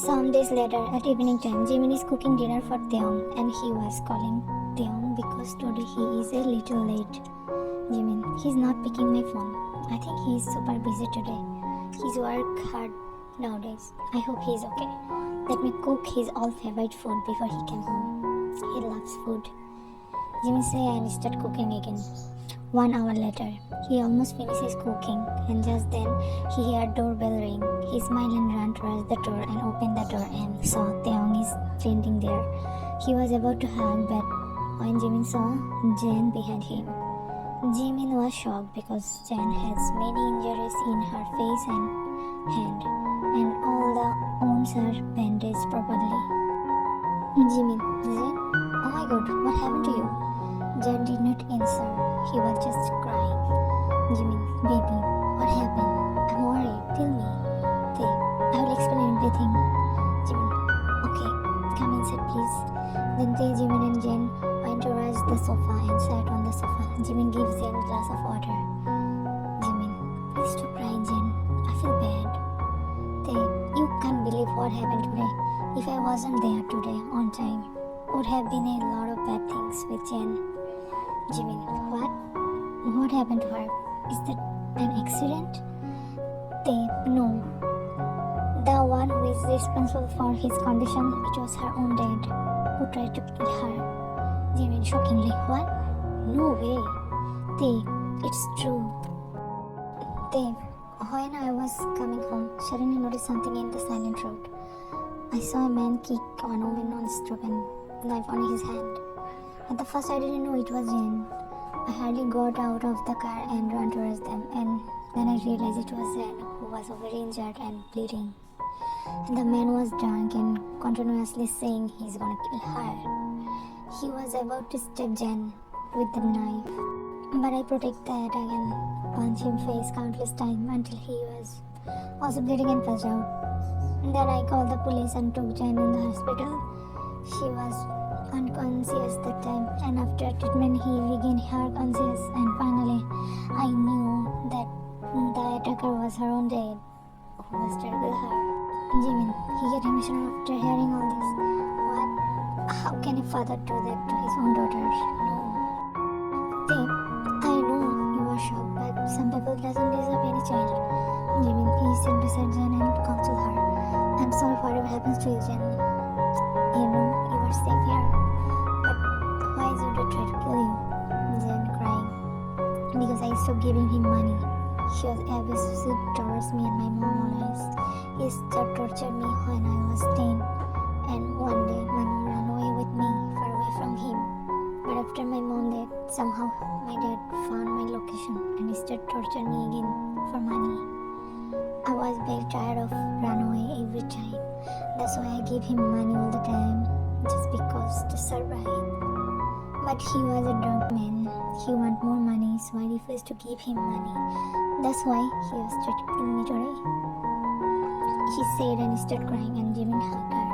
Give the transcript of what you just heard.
Some days later, at evening time, Jimin is cooking dinner for Taehyung and he was calling Taehyung because today he is a little late. Jimin, he's not picking my phone. I think he is super busy today. He's work hard nowadays. I hope he is okay. Let me cook his all favorite food before he came home. He loves food. Jimin say and start cooking again. 1 hour later, he almost finishes cooking and just then he heard doorbell ring. He smiled and ran towards the door and opened the door and saw Taehyung is standing there. He was about to hug but when Jimin saw Jen behind him, Jimin was shocked because Jen has many injuries in her face and hand and all the wounds are bandaged properly. Jimin, Jen? Oh my god, what happened to you? Jen did not answer. He was just crying. Jimin, baby, what happened? I'm worried. Tell me. Tae, I will explain everything. Jimin, okay, come inside please. Then Tae, Jimin and Jen went towards the sofa and sat on the sofa. Jimin gives Jen a glass of water. Jimin, please stop crying, Jen. I feel bad. Tae, you can't believe what happened today. If I wasn't there today on time, would have been a lot of bad things with Jen. Jimin, what? What happened to her? Is that an accident? Tae, no. The one who is responsible for his condition, it was her own dad who tried to kill her. Jimin, shockingly, what? No way. Tae, it's true. Tae, when I was coming home, suddenly noticed something in the silent road. I saw a man kick one woman on the street and knife on his hand. At the first I didn't know it was Jen. I hardly got out of the car and ran towards them and then I realized it was Jen who was already injured and bleeding. And the man was drunk and continuously saying he's gonna kill her. He was about to stab Jen with the knife. But I protected that and punched him face countless times until he was also bleeding and passed out. And then I called the police and took Jen in the hospital. She was unconscious that time and after treatment he regained her conscious and finally I knew that the attacker was her own dad who was trying to kill her. Jimin, he get emotional after hearing all this. What? How can a father do that to his own daughter? No. Tae, I know you are shocked but some people doesn't deserve any child. Jimin, he sat beside Jen and consoled her. I'm sorry whatever happens to you, Jen. You know you are safe here. But why is Udo trying to kill you? Jen crying. Because I stopped giving him money. He was abusive towards me and my mom always. He started tortured me when I was 10. And one day my mom ran away with me far away from him. But after my mom died, somehow my dad found my location and he started torturing me again for money. I was very tired of run away every time. That's why I gave him money all the time, just because to survive. But he was a drunk man. He wanted more money, so I refused to give him money. That's why he was trying to kill me today. He said and started crying and Jimin hugged her.